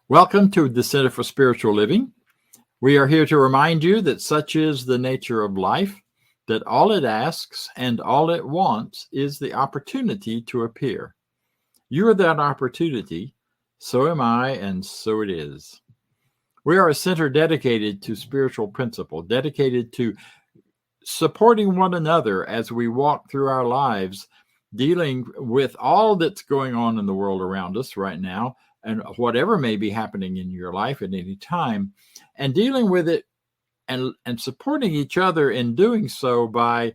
Welcome to the Center for Spiritual Living. We are here to remind you that such is the nature of life, that all it asks and all it wants is the opportunity to appear. You are that opportunity, so am I, and so it is. We are a center dedicated to spiritual principle, dedicated to supporting one another as we walk through our lives, dealing with all that's going on in the world around us right now, and whatever may be happening in your life at any time, and dealing with it and supporting each other in doing so by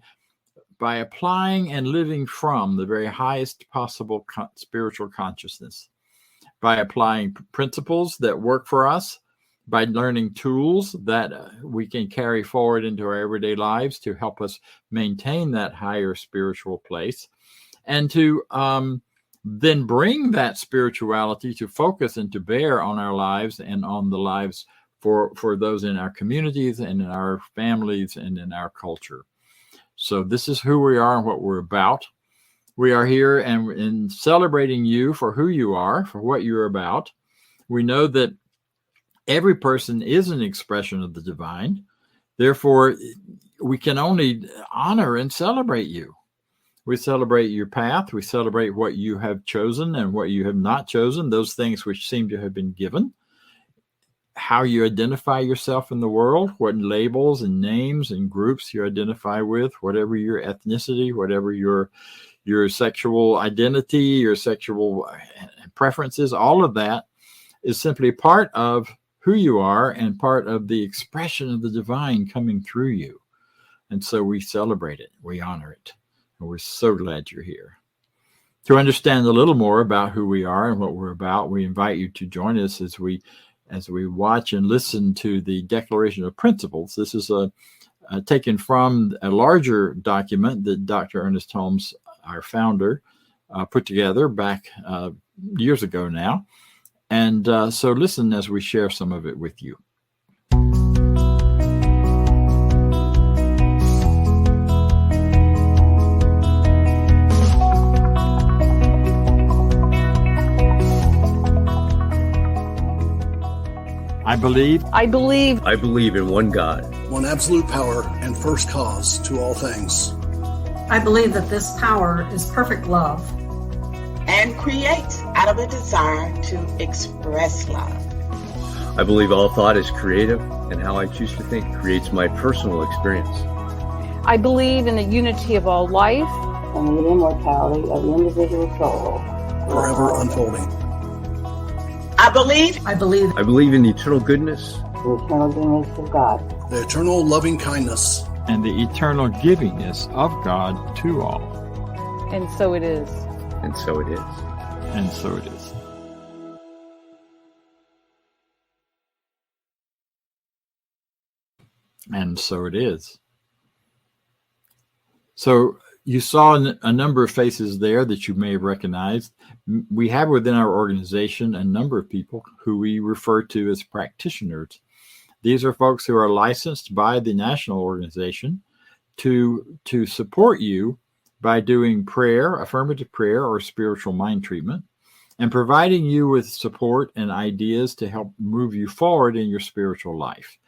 applying and living from the very highest possible spiritual consciousness, by applying principles that work for us, by learning tools that we can carry forward into our everyday lives to help us maintain that higher spiritual place, and to then bring that spirituality to focus and to bear on our lives and on the lives for those in our communities and in our families and in our culture. So this is who we are and what we're about. We are here and in celebrating you for who you are, for what you're about. We know that every person is an expression of the divine. Therefore, we can only honor and celebrate you. We celebrate your path. We celebrate what you have chosen and what you have not chosen, those things which seem to have been given, how you identify yourself in the world, what labels and names and groups you identify with, whatever your ethnicity, whatever your sexual identity, your sexual preferences, all of that is simply part of who you are and part of the expression of the divine coming through you. And so we celebrate it, we honor it. We're so glad you're here. To understand a little more about who we are and what we're about, we invite you to join us as we watch and listen to the Declaration of Principles. This is taken from a larger document that Dr. Ernest Holmes, our founder, put together back years ago now. And so listen as we share some of it with you. I believe in one God, one absolute power and first cause to all things. I believe that this power is perfect love and creates out of a desire to express love. I believe all thought is creative, and how I choose to think creates my personal experience. I believe in the unity of all life and the immortality of the individual soul, forever unfolding. I believe in the eternal goodness, the eternal goodness of God, the eternal loving kindness, and the eternal givingness of God to all. And so it is. And so it is. And so it is. And so it is. So you saw a number of faces there that you may have recognized. We have within our organization a number of people who we refer to as practitioners. These are folks who are licensed by the national organization to support you by doing prayer, affirmative prayer, or spiritual mind treatment, and providing you with support and ideas to help move you forward in your spiritual life.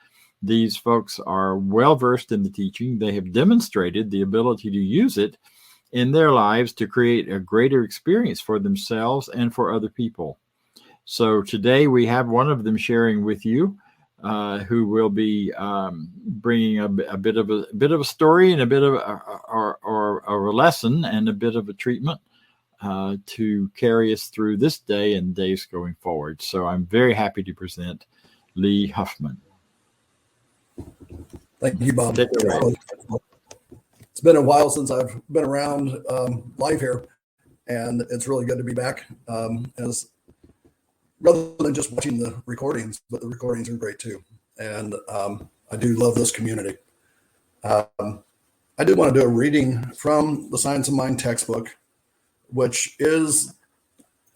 These folks are well versed in the teaching. They have demonstrated the ability to use it in their lives to create a greater experience for themselves and for other people. So today we have one of them sharing with you, who will be bringing a bit of a story and a bit of a lesson and a bit of a treatment to carry us through this day and days going forward. So I'm very happy to present Lee Huffman. Thank you, Bob. It's been a while since I've been around live here, and it's really good to be back. As rather than just watching the recordings, but the recordings are great too. And I do love this community. I do want to do a reading from the Science of Mind textbook, which is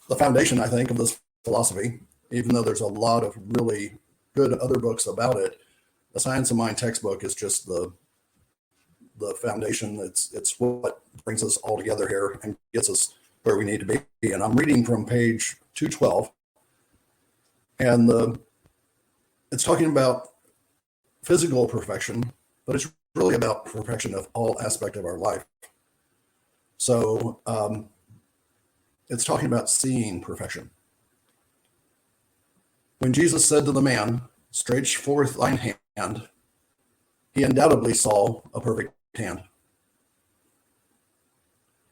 the foundation, I think, of this philosophy, even though there's a lot of really good other books about it. The Science of Mind textbook is just the foundation. It's what brings us all together here and gets us where we need to be. And I'm reading from page 212. And it's talking about physical perfection, but it's really about perfection of all aspect of our life. So it's talking about seeing perfection. When Jesus said to the man, "Stretch forth thine hand," he undoubtedly saw a perfect hand.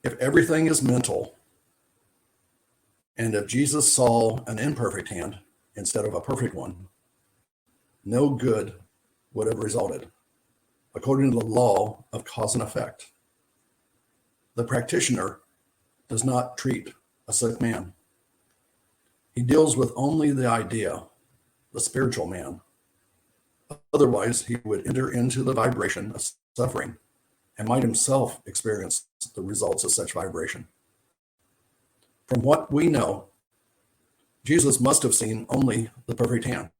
If everything is mental, and if Jesus saw an imperfect hand instead of a perfect one, no good would have resulted, according to the law of cause and effect. The practitioner does not treat a sick man. He deals with only the idea, the spiritual man. Otherwise, he would enter into the vibration of suffering and might himself experience the results of such vibration. From what we know, Jesus must have seen only the perfect hand,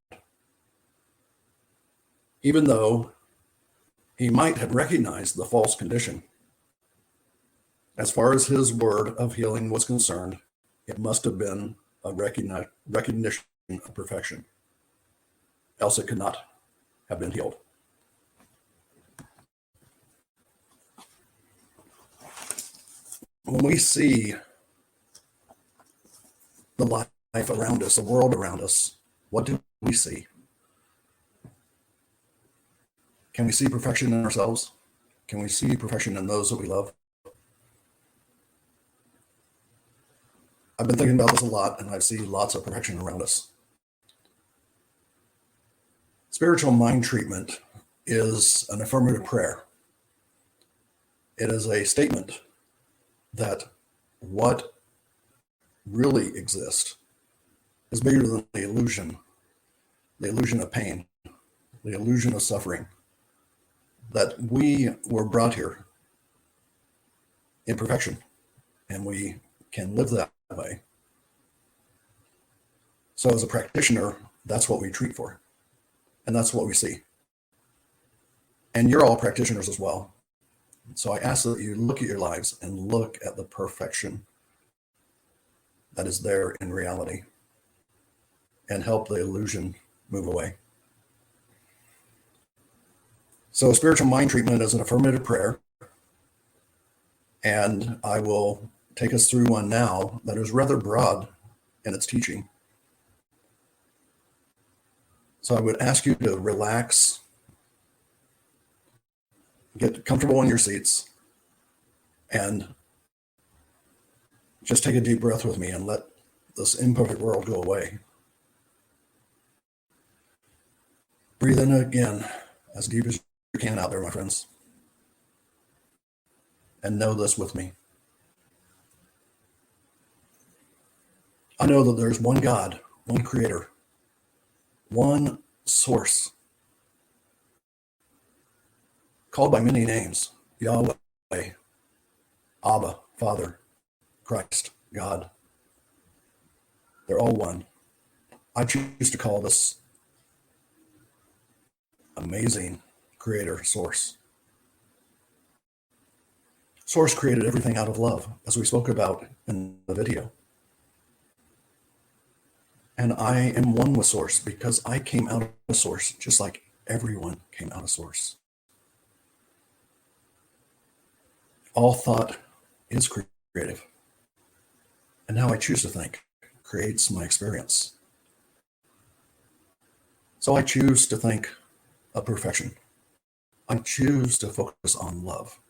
even though he might have recognized the false condition. As far as his word of healing was concerned, it must have been a recognition of perfection, else it could not have been healed. When we see the life around us, the world around us, what do we see? Can we see perfection in ourselves? Can we see perfection in those that we love? I've been thinking about this a lot, and I see lots of perfection around us. Spiritual mind treatment is an affirmative prayer. It is a statement that what really exists is bigger than the illusion of pain, the illusion of suffering, that we were brought here in perfection, and we can live that way. So as a practitioner, that's what we treat for, and that's what we see. And you're all practitioners as well. So I ask that you look at your lives and look at the perfection that is there in reality and help the illusion move away. So spiritual mind treatment is an affirmative prayer, and I will take us through one now that is rather broad in its teaching. So I would ask you to relax, get comfortable in your seats, and just take a deep breath with me and let this imperfect world go away. Breathe in again, as deep as you can out there, my friends. And know this with me. I know that there's one God, one creator, one source, called by many names: Yahweh, Abba, Father, Christ, God. They're all one. I choose to call this amazing creator source. Source created everything out of love, as we spoke about in the video. And I am one with source because I came out of source just like everyone came out of source. All thought is creative. And how I choose to think creates my experience. So I choose to think of perfection. I choose to focus on love.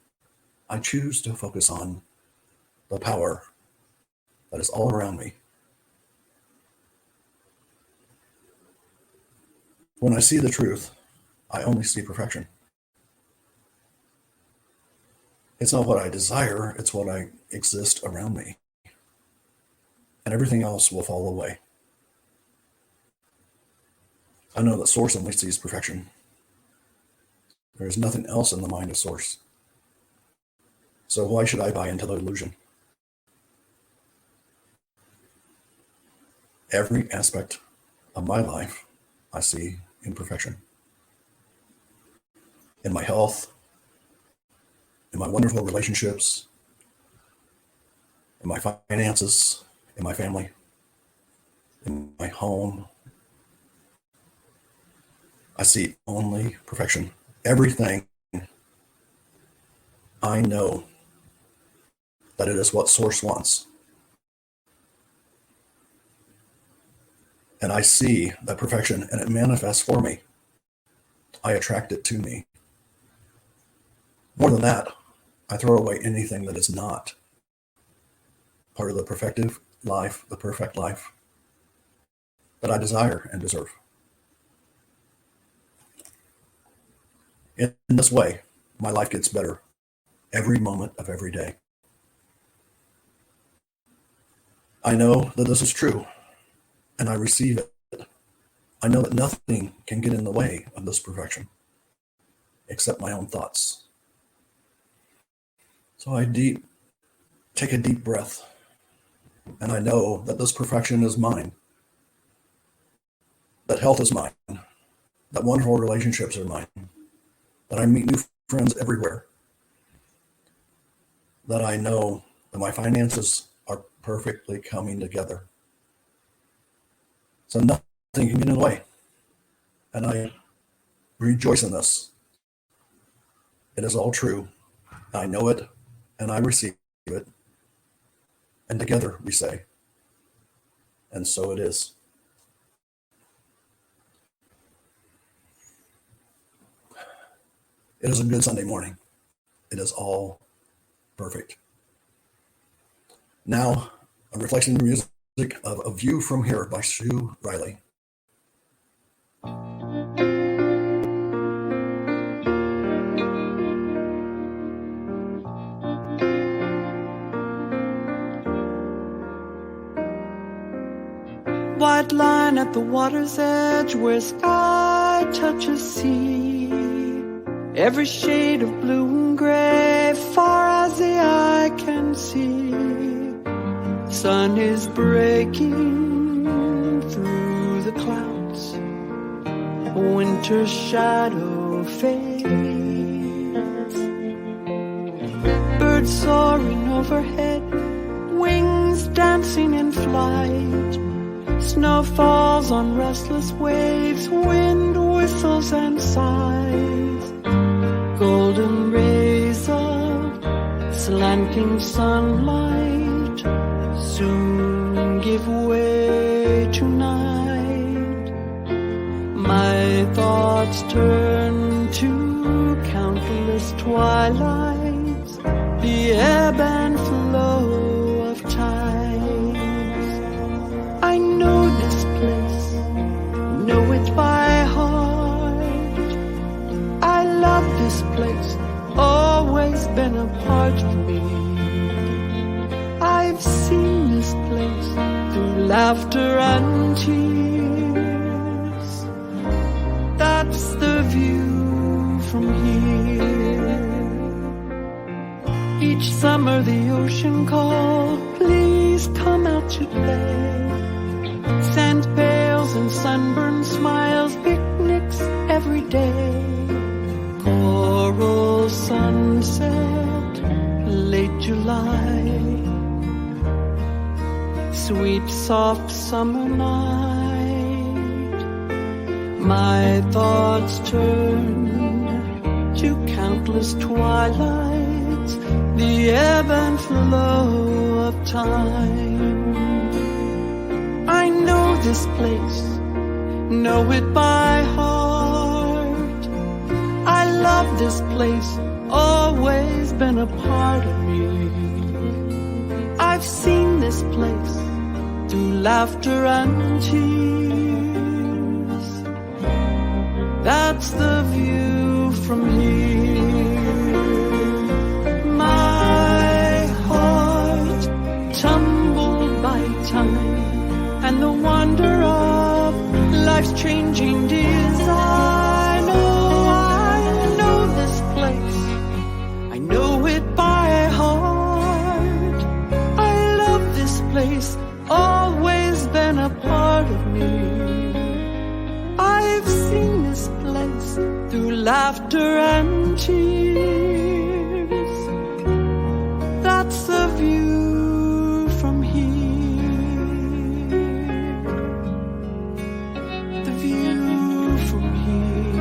I choose to focus on the power that is all around me. When I see the truth, I only see perfection. It's not what I desire, it's what I exist around me. And everything else will fall away. I know that Source only sees perfection. There is nothing else in the mind of Source. So why should I buy into the illusion? Every aspect of my life I see imperfection. In my health, in my wonderful relationships, in my finances, in my family, in my home, I see only perfection. Everything I know that it is what Source wants. And I see that perfection and it manifests for me. I attract it to me. More than that, I throw away anything that is not part of the perfective life, the perfect life that I desire and deserve. In this way, my life gets better every moment of every day. I know that this is true, and I receive it. I know that nothing can get in the way of this perfection except my own thoughts. So I take a deep breath, and I know that this perfection is mine, that health is mine, that wonderful relationships are mine, that I meet new friends everywhere, that I know that my finances are perfectly coming together. So nothing can get in the way. And I rejoice in this. It is all true. I know it and I receive it. And together we say, and so it is. It is a good Sunday morning. It is all perfect. Now, a reflection in the music of A View from Here by Sue Riley. White line at the water's edge where sky touches sea. Every shade of blue and gray, far as the eye can see. Sun is breaking through the clouds. Winter's shadow fades. Birds soaring overhead, wings dancing in flight. Snow falls on restless waves, wind whistles and sighs. Golden rays of slanting sunlight soon give way to night. My thoughts turn to countless twilights, the ebb and flow of tides. I know this place, know it by heart. I love this place, always been a part of me. I've seen this place through laughter and tears. That's the view from here. Each summer the ocean called, please come out to play. Sand pails and sunburned smiles, picnics every day. Coral sunset, late July. Sweet soft summer night. My thoughts turn to countless twilights, the ebb and flow of time. I know this place, know it by heart. I love this place, always been a part of me. I've seen this place through laughter and tears. That's the view from here. My heart tumbled by time and the wonder of life's changing design. Oh, I know this place, I know it by heart. I love this place, always been a part of me. I've seen this place through laughter and tears. That's the view from here. The view from here.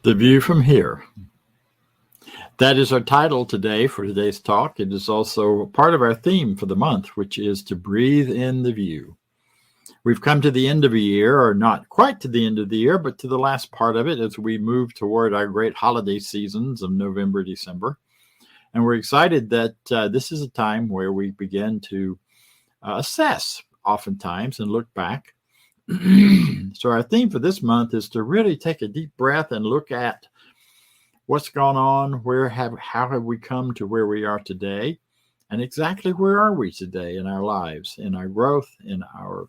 The view from here. That is our title today for today's talk. It is also part of our theme for the month, which is to breathe in the view. We've come to the end of a year, or not quite to the end of the year, but to the last part of it as we move toward our great holiday seasons of November, December. And we're excited that this is a time where we begin to assess oftentimes and look back. So our theme for this month is to really take a deep breath and look at what's gone on, how have we come to where we are today, and exactly where are we today in our lives, in our growth, in our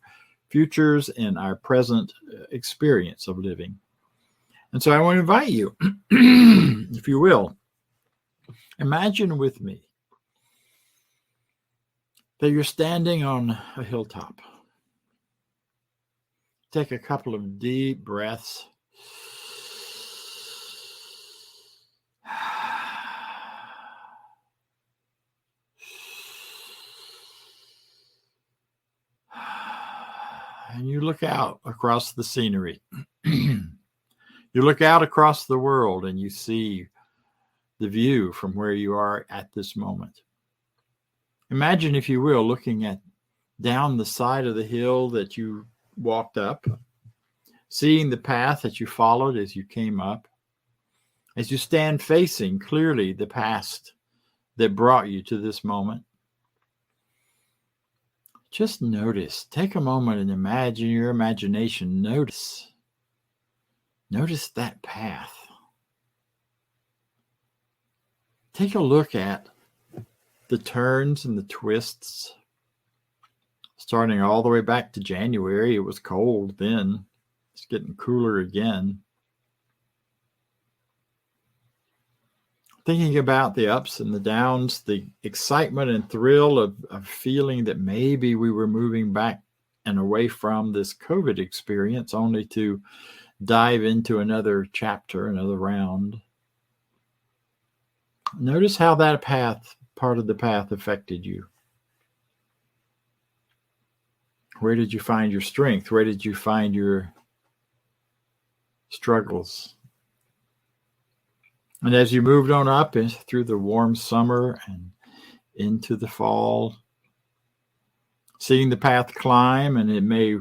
futures, in our present experience of living. And so I want to invite you, if you will, imagine with me that you're standing on a hilltop. Take a couple of deep breaths. And you look out across the scenery. You look out across the world and you see the view from where you are at this moment. Imagine, if you will, looking at down the side of the hill that you walked up, seeing the path that you followed as you came up, as you stand facing clearly the past that brought you to this moment. Just notice, take a moment and imagine your imagination. Notice that path. Take a look at the turns and the twists. Starting all the way back to January, it was cold then. It's getting cooler again. Thinking about the ups and the downs, the excitement and thrill of feeling that maybe we were moving back and away from this COVID experience, only to dive into another chapter, another round. Notice how that part of the path affected you. Where did you find your strength? Where did you find your struggles? And as you moved on up through the warm summer and into the fall, seeing the path climb, and it may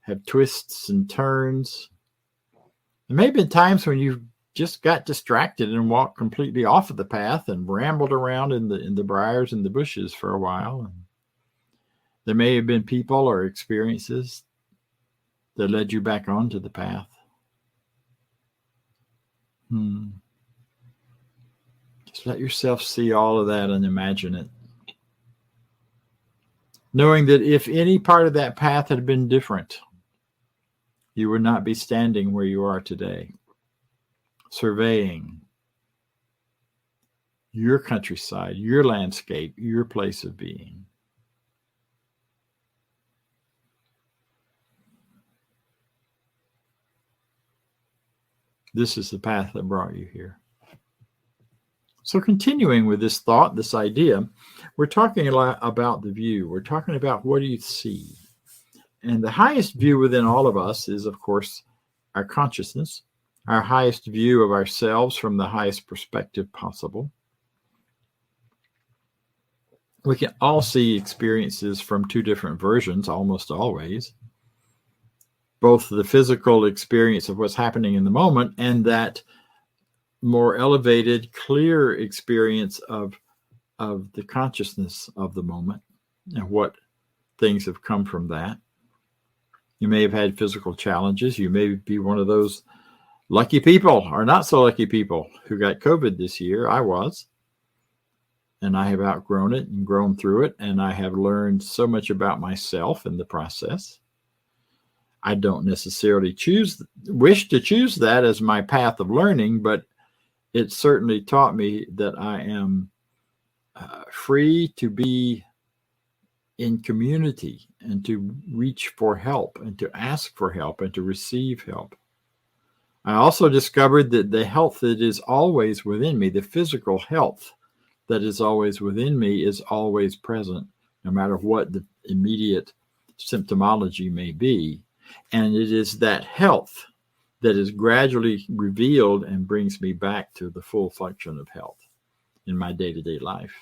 have twists and turns. There may have been times when you just got distracted and walked completely off of the path and rambled around in the briars and the bushes for a while. And there may have been people or experiences that led you back onto the path. Just let yourself see all of that and imagine it. Knowing that if any part of that path had been different, you would not be standing where you are today, surveying your countryside, your landscape, your place of being. This is the path that brought you here. So continuing with this thought, this idea, we're talking a lot about the view. We're talking about what do you see? And the highest view within all of us is, of course, our consciousness, our highest view of ourselves from the highest perspective possible. We can all see experiences from two different versions, almost always. Both the physical experience of what's happening in the moment and that more elevated, clear experience of the consciousness of the moment and what things have come from that. You may have had physical challenges. You may be one of those lucky people or not so lucky people who got COVID this year. I was. And I have outgrown it and grown through it. And I have learned so much about myself in the process. I don't necessarily wish to choose that as my path of learning, but it certainly taught me that I am free to be in community and to reach for help and to ask for help and to receive help. I also discovered that the health that is always within me, the physical health that is always within me, is always present, no matter what the immediate symptomology may be. And it is that health that is gradually revealed and brings me back to the full function of health in my day-to-day life.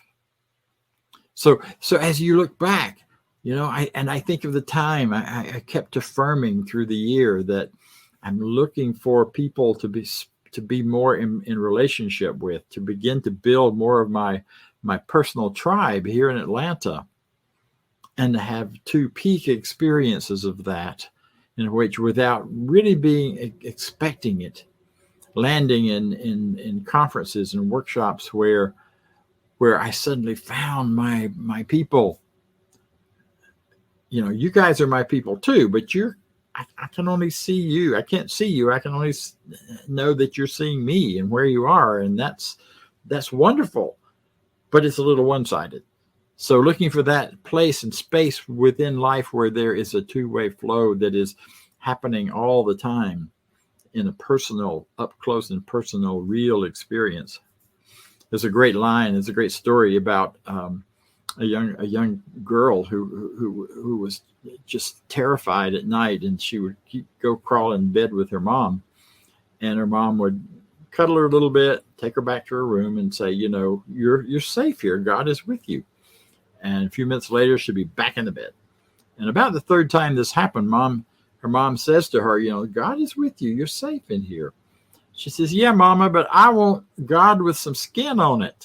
So as you look back, I think of the time I kept affirming through the year that I'm looking for people to be more in relationship with, to begin to build more of my personal tribe here in Atlanta, and to have 2 peak experiences of that, in which, without really being expecting it, landing in conferences and workshops where I suddenly found my people. You guys are my people too, but I can only see you. I can't see you. I can only know that you're seeing me and where you are. And that's wonderful, but it's a little one-sided. So looking for that place and space within life where there is a two-way flow that is happening all the time in a personal, up close and personal, real experience. There's a great line. There's a great story about a young girl who was just terrified at night, and she would go crawl in bed with her mom, and her mom would cuddle her a little bit, take her back to her room, and say, you're safe here. God is with you. And a few minutes later, she'd be back in the bed. And about the 3rd time this happened, her mom says to her, God is with you. You're safe in here. She says, yeah, Mama, but I want God with some skin on it.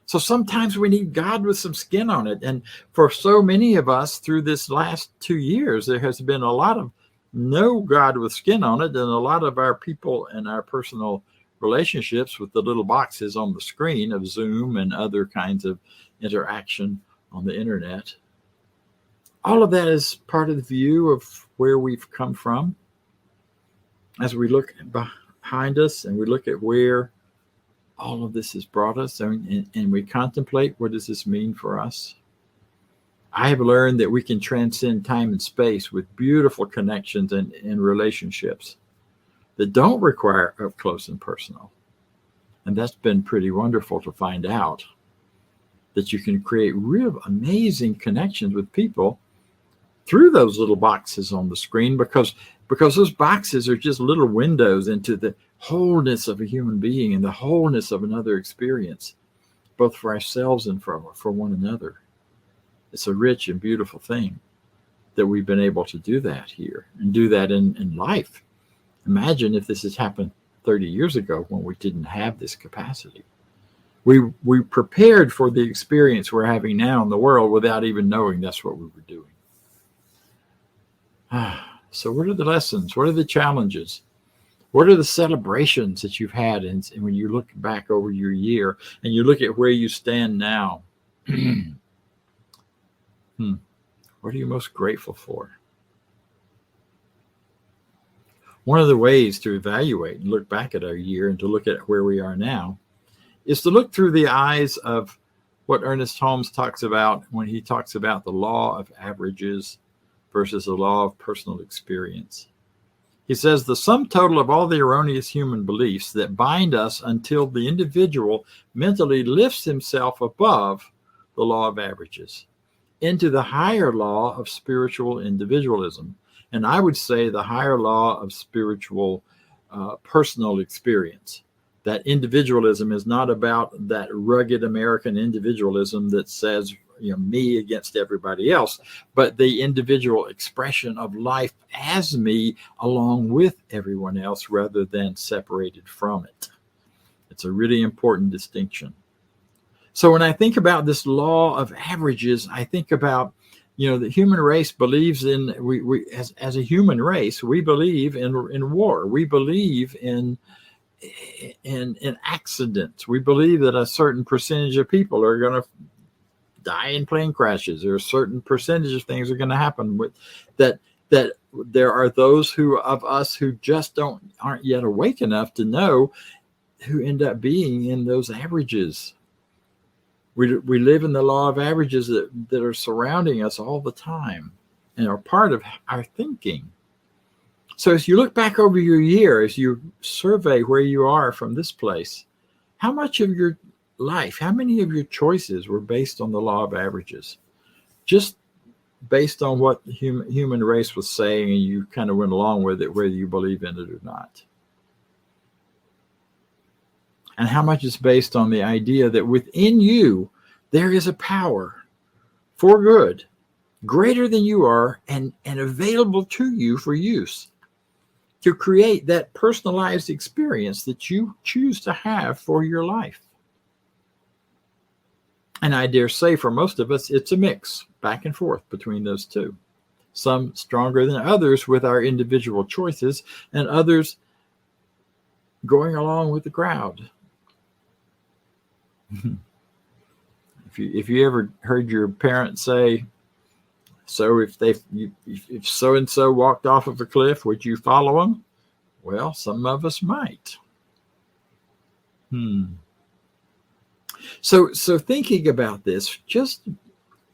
So sometimes we need God with some skin on it. And for so many of us through this last 2 years, there has been a lot of no God with skin on it. And a lot of our people and our personal relationships with the little boxes on the screen of Zoom and other kinds of interaction on the internet. All of that is part of the view of where we've come from. As we look behind us and we look at where all of this has brought us, and we contemplate, what does this mean for us? I have learned that we can transcend time and space with beautiful connections and relationships that don't require up close and personal. And that's been pretty wonderful to find out, that you can create real amazing connections with people through those little boxes on the screen, because those boxes are just little windows into the wholeness of a human being and the wholeness of another experience, both for ourselves and for one another. It's a rich and beautiful thing that we've been able to do that here and do that in life. Imagine if this has happened 30 years ago when we didn't have this capacity. We prepared for the experience we're having now in the world without even knowing that's what we were doing. So what are the lessons? What are the challenges? What are the celebrations that you've had? And when you look back over your year and you look at where you stand now, what are you most grateful for? One of the ways to evaluate and look back at our year and to look at where we are now is to look through the eyes of what Ernest Holmes talks about when he talks about the law of averages versus the law of personal experience. He says the sum total of all the erroneous human beliefs that bind us until the individual mentally lifts himself above the law of averages into the higher law of spiritual individualism. And I would say the higher law of spiritual personal experience. That individualism is not about that rugged American individualism that says, me against everybody else, but the individual expression of life as me along with everyone else rather than separated from it. It's a really important distinction. So when I think about this law of averages, I think about, the human race believes in, we as a human race, we believe in war. We believe in accidents. We believe that a certain percentage of people are going to die in plane crashes, or a certain percentage of things are going to happen with that there are those of us who just aren't yet awake enough to know, who end up being in those averages. We live in the law of averages that are surrounding us all the time and are part of our thinking. So as you look back over your year, as you survey where you are from this place, how much of your life, how many of your choices were based on the law of averages? Just based on what the human race was saying, and you kind of went along with it, whether you believe in it or not. And how much is based on the idea that within you, there is a power for good, greater than you are, and available to you for use, to create that personalized experience that you choose to have for your life. And I dare say for most of us, it's a mix back and forth between those two. Some stronger than others with our individual choices, and others going along with the crowd. If you ever heard your parents say, so if so and so walked off of a cliff, would you follow them? Well, some of us might. So thinking about this,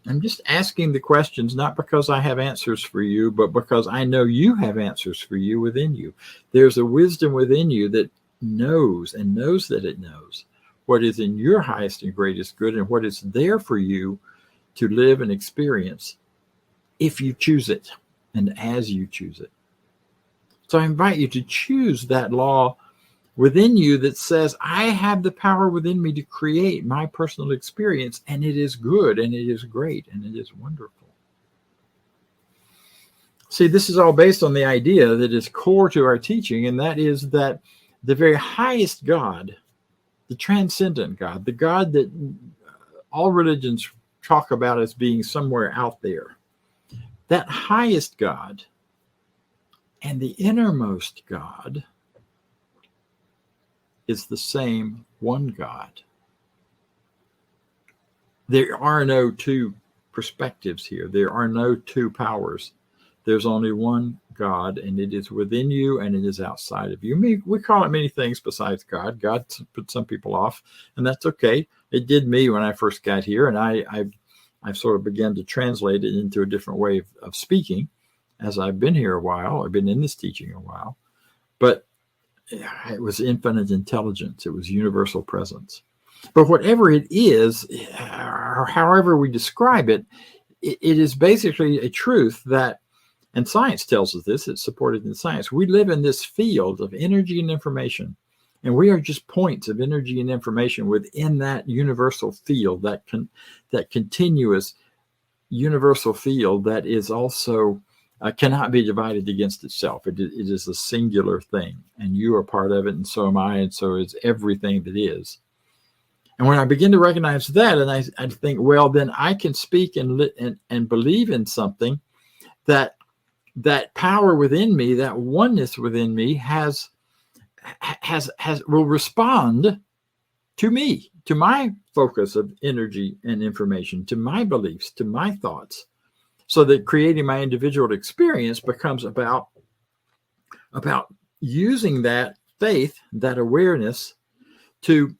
I'm just asking the questions, not because I have answers for you, but because I know you have answers for you within you. There's a wisdom within you that knows that it knows what is in your highest and greatest good, and what is there for you to live and experience if you choose it and as you choose it. So I invite you to choose that law within you that says, I have the power within me to create my personal experience, and it is good, and it is great, and it is wonderful. See, this is all based on the idea that is core to our teaching, and that is that the very highest God, the transcendent God, the God that all religions talk about as being somewhere out there, that highest God and the innermost God is the same one God. There are no two perspectives here. There are no two powers. There's only one God, and it is within you and it is outside of you. We call it many things besides God. God put some people off, and that's okay. It did me when I first got here, and I've sort of began to translate it into a different way of speaking as I've been here a while. I've been in this teaching a while. But it was infinite intelligence. It was universal presence. But whatever it is, or however we describe it, it is basically a truth that, and science tells us this, it's supported in science. We live in this field of energy and information, and we are just points of energy and information within that universal field, that continuous universal field that is also cannot be divided against itself. It is a singular thing, and you are part of it, and so am I, and so is everything that is. And when I begin to recognize that, and I think, well, then I can speak and believe in something that power within me, that oneness within me will respond to me, to my focus of energy and information, to my beliefs, to my thoughts, so that creating my individual experience becomes about using that faith, that awareness to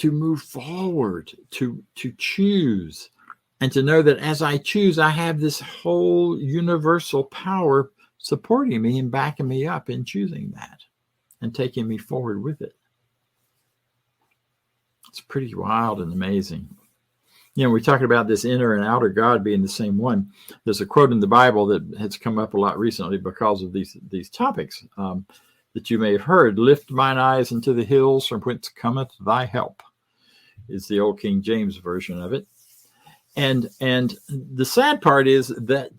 move forward, to choose, and to know that as I choose, I have this whole universal power supporting me and backing me up in choosing that and taking me forward with it. It's pretty wild and amazing. You know, we talk about this inner and outer God being the same one. There's a quote in the Bible that has come up a lot recently because of these topics that you may have heard. Lift mine eyes into the hills, from whence cometh thy help, is the old King James version of it. And the sad part is that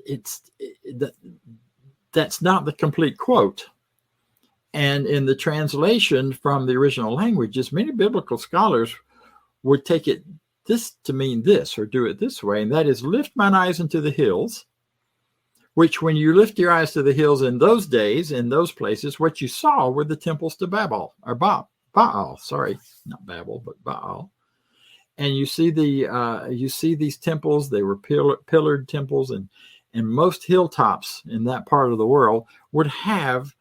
that's not the complete quote. And in the translation from the original languages, many biblical scholars would take it this to mean this, or do it this way, and that is, lift mine eyes into the hills, which when you lift your eyes to the hills in those days, in those places, what you saw were the temples to Baal, sorry, not Babel, but Baal. And you see these temples. They were pillared temples, and most hilltops in that part of the world would have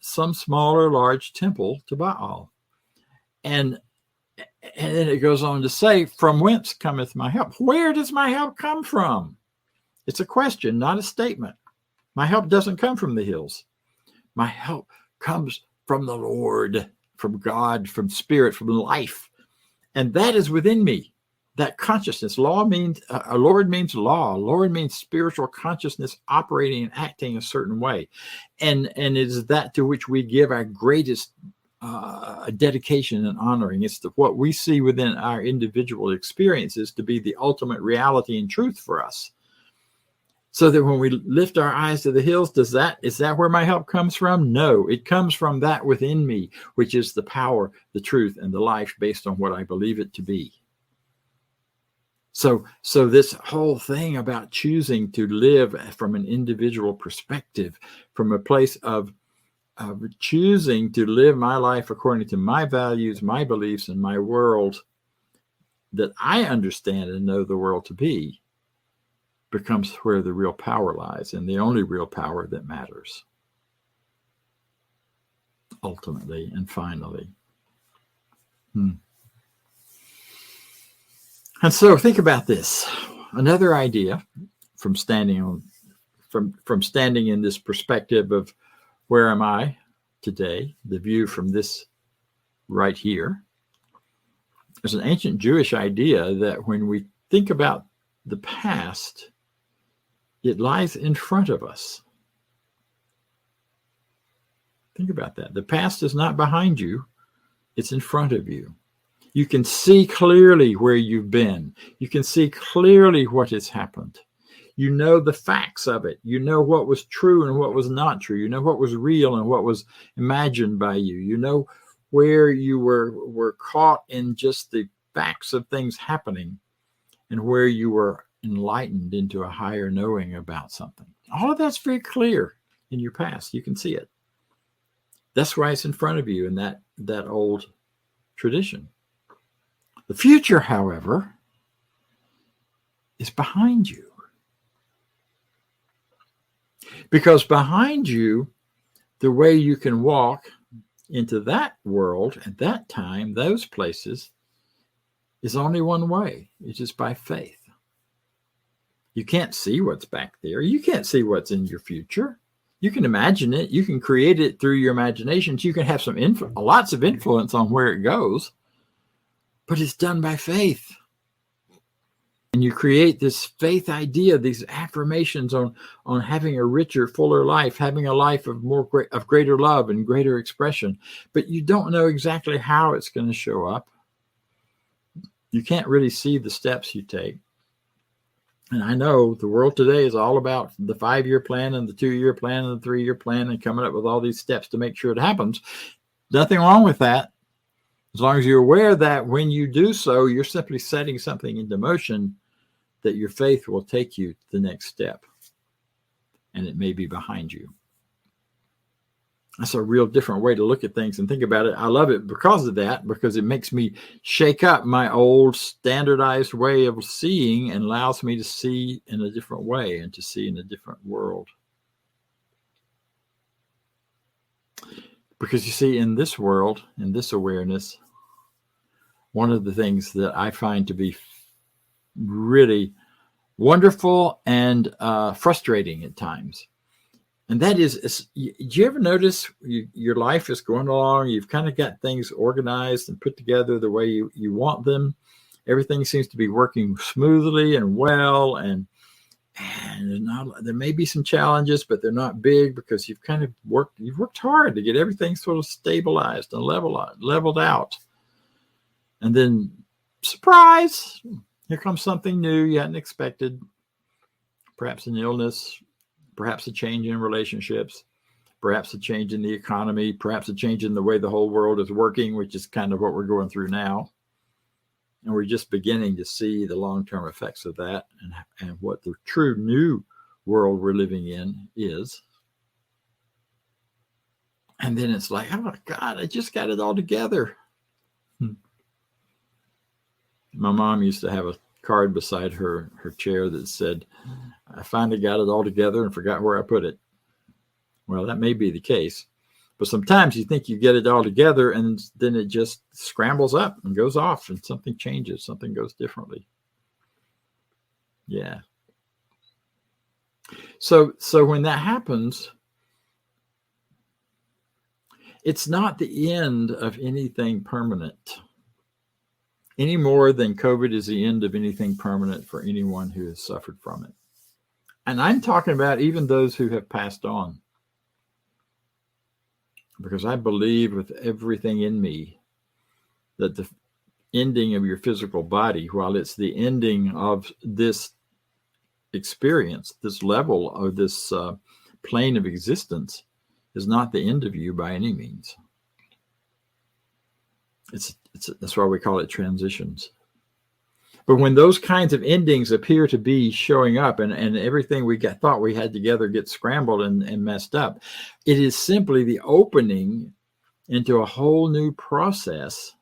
some small or large temple to Baal. And then it goes on to say, from whence cometh my help? Where does my help come from? It's a question, not a statement. My help doesn't come from the hills. My help comes from the Lord, from God, from Spirit, from life. And that is within me. that consciousness. Lord means law. Lord means spiritual consciousness operating and acting a certain way. And it is that to which we give our greatest dedication and honoring. It's what we see within our individual experiences to be the ultimate reality and truth for us. So that when we lift our eyes to the hills, is that where my help comes from? No, it comes from that within me, which is the power, the truth, and the life based on what I believe it to be. So this whole thing about choosing to live from an individual perspective, from a place of choosing to live my life according to my values, my beliefs, and my world that I understand and know the world to be, becomes where the real power lies, and the only real power that matters, ultimately and finally. And so think about this. Another idea from standing in this perspective of where am I today, the view from this right here. There's an ancient Jewish idea that when we think about the past, it lies in front of us. Think about that. The past is not behind you. It's in front of you. You can see clearly where you've been. You can see clearly what has happened. You know the facts of it. You know what was true and what was not true. You know what was real and what was imagined by you. You know where you were caught in just the facts of things happening and where you were enlightened into a higher knowing about something. All of that's very clear in your past. You can see it. That's why it's in front of you in that old tradition. The future, however, is behind you. Because behind you, the way you can walk into that world at that time, those places, is only one way. It's just by faith. You can't see what's back there. You can't see what's in your future. You can imagine it. You can create it through your imaginations. You can have lots of influence on where it goes, but it's done by faith. And you create this faith idea, these affirmations on having a richer, fuller life, having a life of greater love and greater expression. But you don't know exactly how it's going to show up. You can't really see the steps you take. And I know the world today is all about the 5-year plan and the 2-year plan and the 3-year plan and coming up with all these steps to make sure it happens. Nothing wrong with that. As long as you're aware that when you do so, you're simply setting something into motion that your faith will take you to the next step. And it may be behind you. That's a real different way to look at things and think about it. I love it because of that, because it makes me shake up my old standardized way of seeing and allows me to see in a different way and to see in a different world. Because you see, in this world, in this awareness, one of the things that I find to be really wonderful and frustrating at times, and that is, do you ever notice your life is going along, you've kind of got things organized and put together the way you want them. Everything seems to be working smoothly and well, and there may be some challenges, but they're not big because you've worked hard to get everything sort of stabilized and leveled out. And then, surprise, here comes something new you hadn't expected, perhaps an illness, perhaps a change in relationships, perhaps a change in the economy, perhaps a change in the way the whole world is working, which is kind of what we're going through now. And we're just beginning to see the long-term effects of that and what the true new world we're living in is. And then it's like, oh my God, I just got it all together. My mom used to have a card beside her chair that said, I finally got it all together and forgot where I put it. Well, that may be the case. But sometimes you think you get it all together and then it just scrambles up and goes off and something changes, something goes differently. Yeah. So when that happens, it's not the end of anything permanent. any more than COVID is the end of anything permanent for anyone who has suffered from it. And I'm talking about even those who have passed on. Because I believe with everything in me that the ending of your physical body, while it's the ending of this experience, this level of this plane of existence, is not the end of you by any means. That's why we call it transitions. But when those kinds of endings appear to be showing up and everything we thought we had together gets scrambled and messed up, it is simply the opening into a whole new process,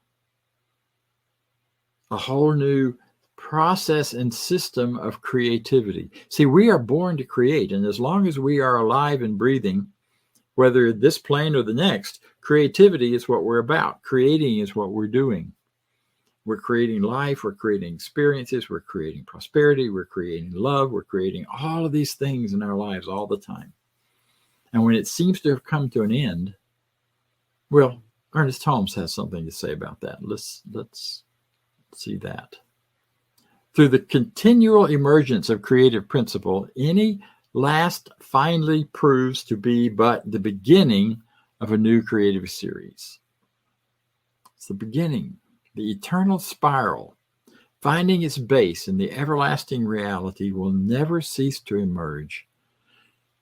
and system of creativity. See, we are born to create, and as long as we are alive and breathing, whether this plane or the next, creativity is what we're about. Creating is what we're doing. We're creating life, we're creating experiences, we're creating prosperity, we're creating love, we're creating all of these things in our lives all the time. And when it seems to have come to an end, well, Ernest Holmes has something to say about that. Let's see that. Through the continual emergence of creative principle, any last finally proves to be but the beginning of a new creative series. It's the beginning. The eternal spiral, finding its base in the everlasting reality, will never cease to emerge.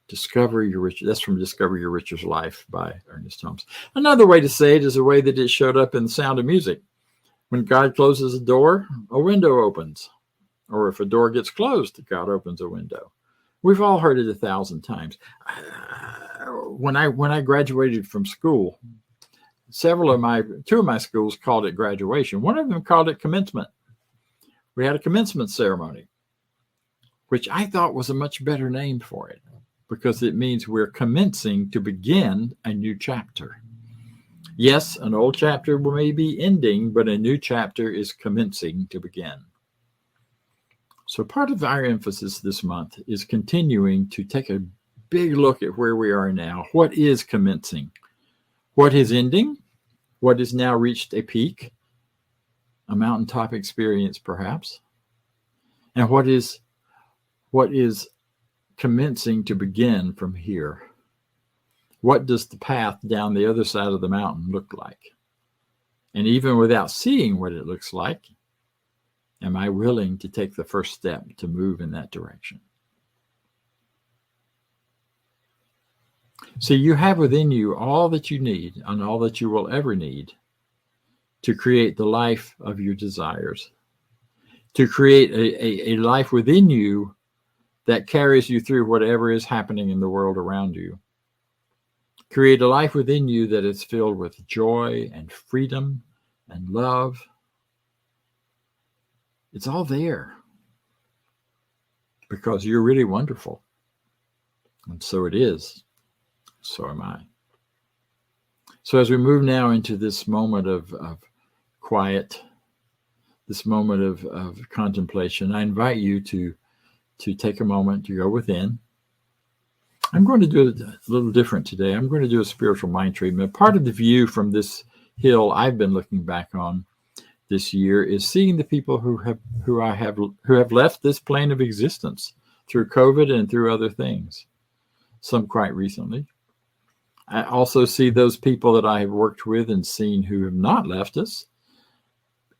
Discover your riches. That's from Discover Your Riches Life by Ernest Holmes. Another way to say it is the way that it showed up in The Sound of Music. When God closes a door, a window opens. Or if a door gets closed, God opens a window. We've all heard it 1,000 times. When I graduated from school, two of my schools called it graduation. One of them called it commencement. We had a commencement ceremony, which I thought was a much better name for it because it means we're commencing to begin a new chapter. Yes, an old chapter may be ending, but a new chapter is commencing to begin. So part of our emphasis this month is continuing to take a big look at where we are now. What is commencing? What is ending? What has now reached a peak, a mountaintop experience perhaps? And what is commencing to begin from here? What does the path down the other side of the mountain look like? And even without seeing what it looks like, am I willing to take the first step to move in that direction? So you have within you all that you need and all that you will ever need to create the life of your desires, to create a life within you that carries you through whatever is happening in the world around you. Create a life within you that is filled with joy and freedom and love. It's all there because you're really wonderful. And so it is. So am I. So as we move now into this moment of quiet, this moment of contemplation, I invite you to take a moment to go within. I'm going to do it a little different today. I'm going to do a spiritual mind treatment. Part of the view from this hill I've been looking back on this year is seeing the people who have left this plane of existence through COVID and through other things, some quite recently. I also see those people that I have worked with and seen who have not left us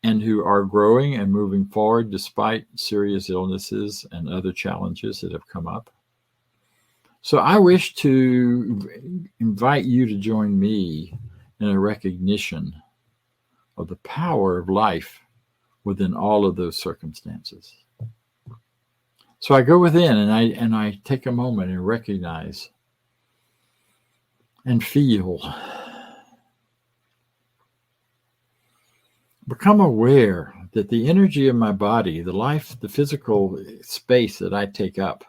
and who are growing and moving forward despite serious illnesses and other challenges that have come up. So I wish to invite you to join me in a recognition of the power of life within all of those circumstances. So I go within and I take a moment and recognize and feel. Become aware that the energy of my body, the life, the physical space that I take up,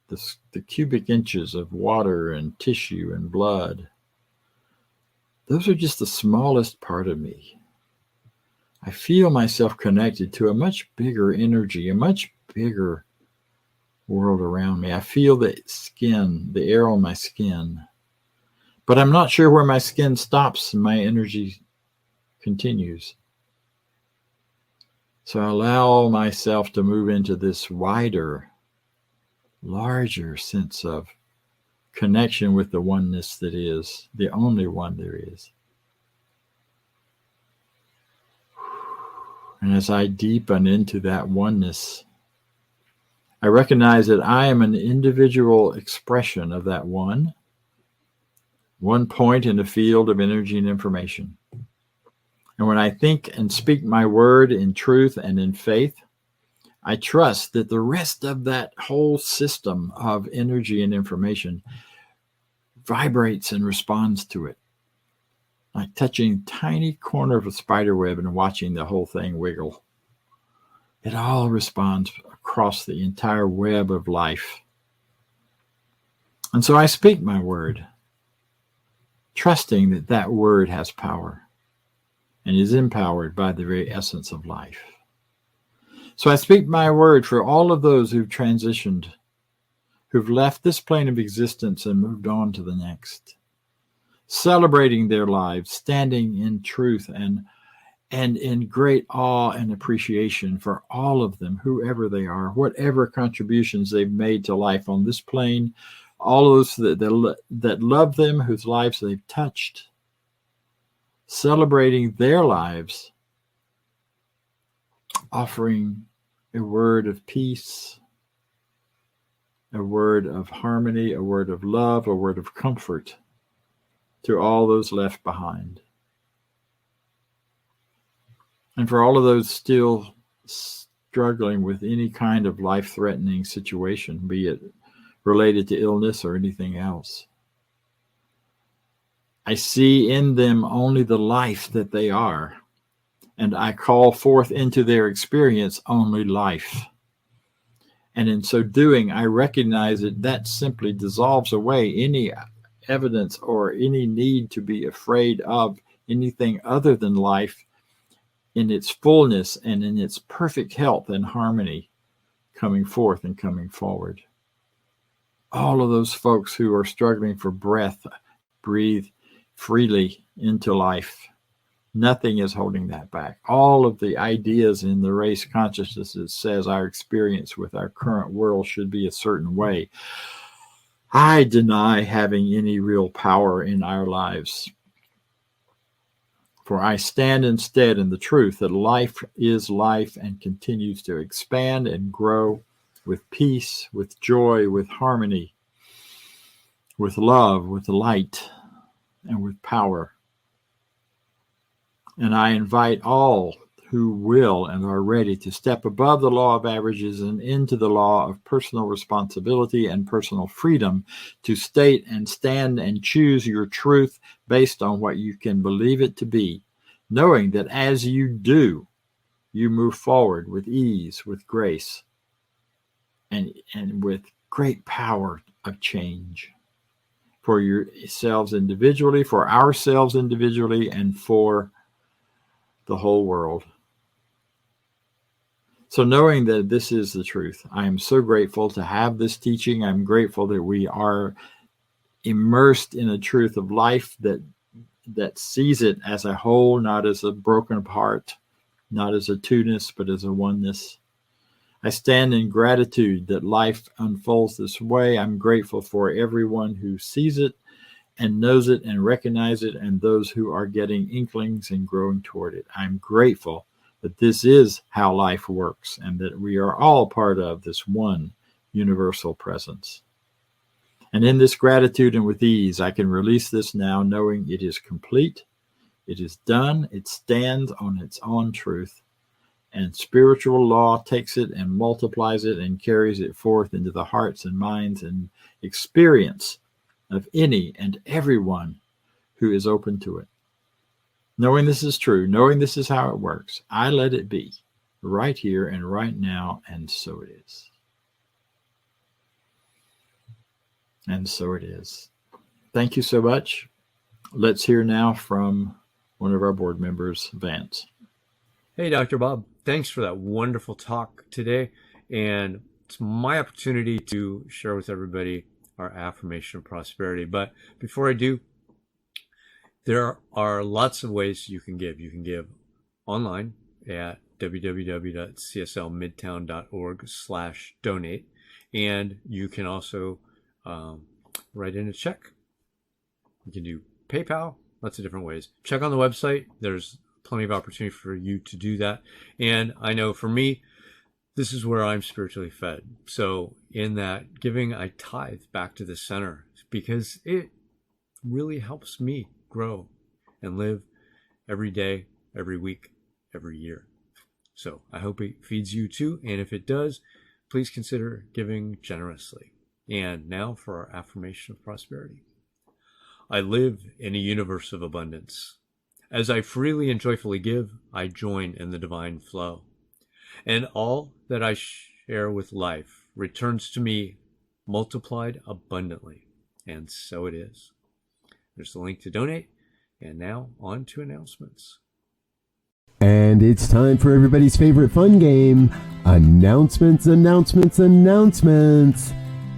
the cubic inches of water and tissue and blood, those are just the smallest part of me. I feel myself connected to a much bigger energy, a much bigger world around me. I feel the skin, the air on my skin. But I'm not sure where my skin stops and my energy continues. So I allow myself to move into this wider, larger sense of connection with the oneness that is, the only one there is. And as I deepen into that oneness, I recognize that I am an individual expression of that one point in the field of energy and information. And when I think and speak my word in truth and in faith, I trust that the rest of that whole system of energy and information vibrates and responds to it, like touching a tiny corner of a spider web and watching the whole thing wiggle. It all responds across the entire web of life. And so I speak my word, trusting that that word has power and is empowered by the very essence of life. So I speak my word for all of those who've transitioned, who've left this plane of existence and moved on to the next, celebrating their lives, standing in truth and in great awe and appreciation for all of them, whoever they are, whatever contributions they've made to life on this plane, all those that love them, whose lives they've touched, celebrating their lives, offering a word of peace, a word of harmony, a word of love, a word of comfort to all those left behind. And for all of those still struggling with any kind of life-threatening situation, be it related to illness or anything else, I see in them only the life that they are, and I call forth into their experience only life. And in so doing, I recognize that simply dissolves away any evidence or any need to be afraid of anything other than life in its fullness and in its perfect health and harmony coming forth and coming forward. All of those folks who are struggling for breath, breathe freely into life. Nothing is holding that back. All of the ideas in the race consciousness that says our experience with our current world should be a certain way, I deny having any real power in our lives. For I stand instead in the truth that life is life and continues to expand and grow with peace, with joy, with harmony, with love, with light, and with power. And I invite all who will and are ready to step above the law of averages and into the law of personal responsibility and personal freedom to state and stand and choose your truth based on what you can believe it to be, knowing that as you do, you move forward with ease, with grace, and with great power of change for yourselves individually, for ourselves individually, and for the whole world. So knowing that this is the truth, I am so grateful to have this teaching. I'm grateful that we are immersed in a truth of life that sees it as a whole, not as a broken part, not as a two-ness, but as a oneness. I stand in gratitude that life unfolds this way. I'm grateful for everyone who sees it and knows it and recognizes it, and those who are getting inklings and growing toward it. I'm grateful that this is how life works and that we are all part of this one universal presence. And in this gratitude and with ease, I can release this now, knowing it is complete, it is done, it stands on its own truth, and spiritual law takes it and multiplies it and carries it forth into the hearts and minds and experience of any and everyone who is open to it. Knowing this is true, knowing this is how it works, I let it be right here and right now, and so it is. And so it is. Thank you so much. Let's hear now from one of our board members, Vance. Hey, Dr. Bob. Thanks for that wonderful talk today. And it's my opportunity to share with everybody our affirmation of prosperity. But before I do, there are lots of ways you can give. You can give online at www.cslmidtown.org/donate. And you can also write in a check. You can do PayPal, lots of different ways. Check on the website. There's plenty of opportunity for you to do that. And I know for me, this is where I'm spiritually fed. So in that giving, I tithe back to the center because it really helps me grow and live every day, every week, every year. So I hope it feeds you too. And if it does, please consider giving generously. And now for our affirmation of prosperity. I live in a universe of abundance. As I freely and joyfully give, I join in the divine flow. And all that I share with life returns to me multiplied abundantly. And so it is. There's the link to donate. And now on to announcements. And it's time for everybody's favorite fun game, announcements.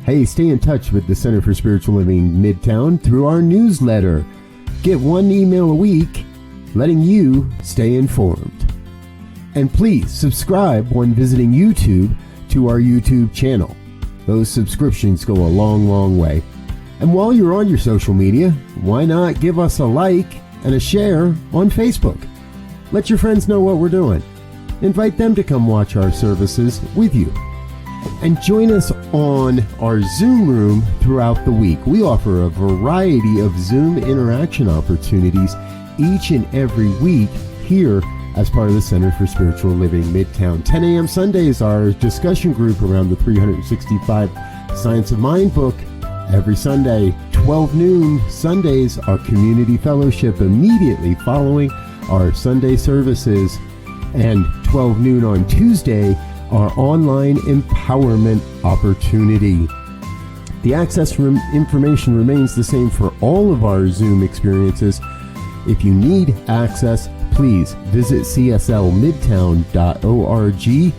Hey, stay in touch with the Center for Spiritual Living Midtown through our newsletter. Get one email a week letting you stay informed. And please subscribe when visiting YouTube to our YouTube channel. Those subscriptions go a long, long way. And while you're on your social media, why not give us a like and a share on Facebook? Let your friends know what we're doing. Invite them to come watch our services with you. And join us on our Zoom room throughout the week. We offer a variety of Zoom interaction opportunities each and every week here as part of the Center for Spiritual Living Midtown. 10 a.m. Sundays, our discussion group around the 365 Science of Mind book. Every Sunday, 12 noon Sundays, our community fellowship immediately following our Sunday services. And 12 noon on Tuesday, our online empowerment opportunity. The access information remains the same for all of our Zoom experiences. If you need access, please visit cslmidtown.org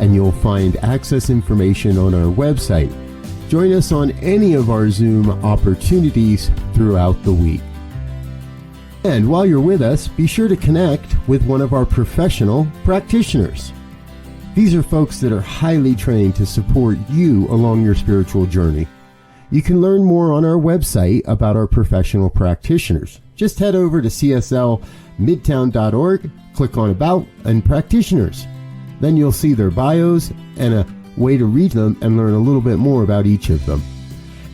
and you'll find access information on our website. Join us on any of our Zoom opportunities throughout the week. And while you're with us, be sure to connect with one of our professional practitioners. These are folks that are highly trained to support you along your spiritual journey. You can learn more on our website about our professional practitioners. Just head over to cslmidtown.org, click on About and Practitioners. Then you'll see their bios and a way to read them and learn a little bit more about each of them.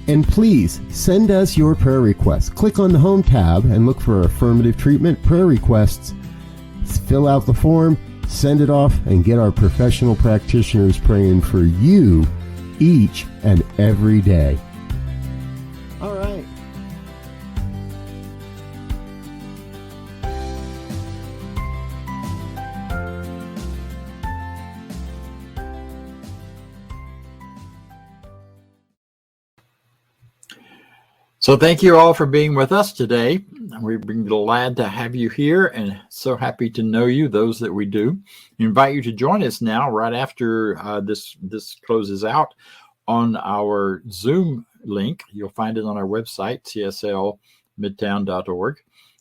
And please send us your prayer requests. Click on the Home tab and look for Affirmative Treatment Prayer Requests. Fill out the form, send it off, and get our professional practitioners praying for you each and every day. All right. So thank you all for being with us today. We're glad to have you here and so happy to know you, those that we do. We invite you to join us now right after this closes out on our Zoom link. You'll find it on our website, cslmidtown.org.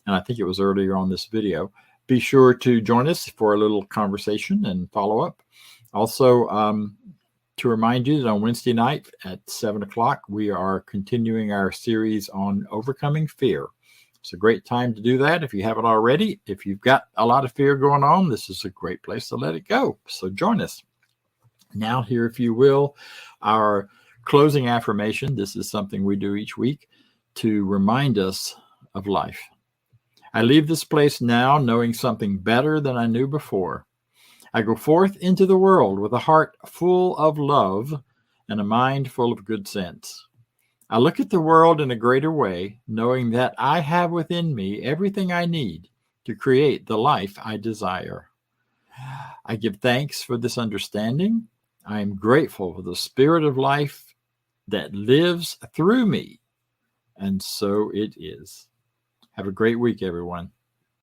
And I think it was earlier on this video. Be sure to join us for a little conversation and follow up. Also, to remind you that on Wednesday night at 7 o'clock, we are continuing our series on overcoming fear. It's a great time to do that if you haven't already. If you've got a lot of fear going on, this is a great place to let it go. So join us. Now here, if you will, our closing affirmation. This is something we do each week to remind us of life. I leave this place now knowing something better than I knew before. I go forth into the world with a heart full of love and a mind full of good sense. I look at the world in a greater way, knowing that I have within me everything I need to create the life I desire. I give thanks for this understanding. I am grateful for the spirit of life that lives through me. And so it is. Have a great week, everyone.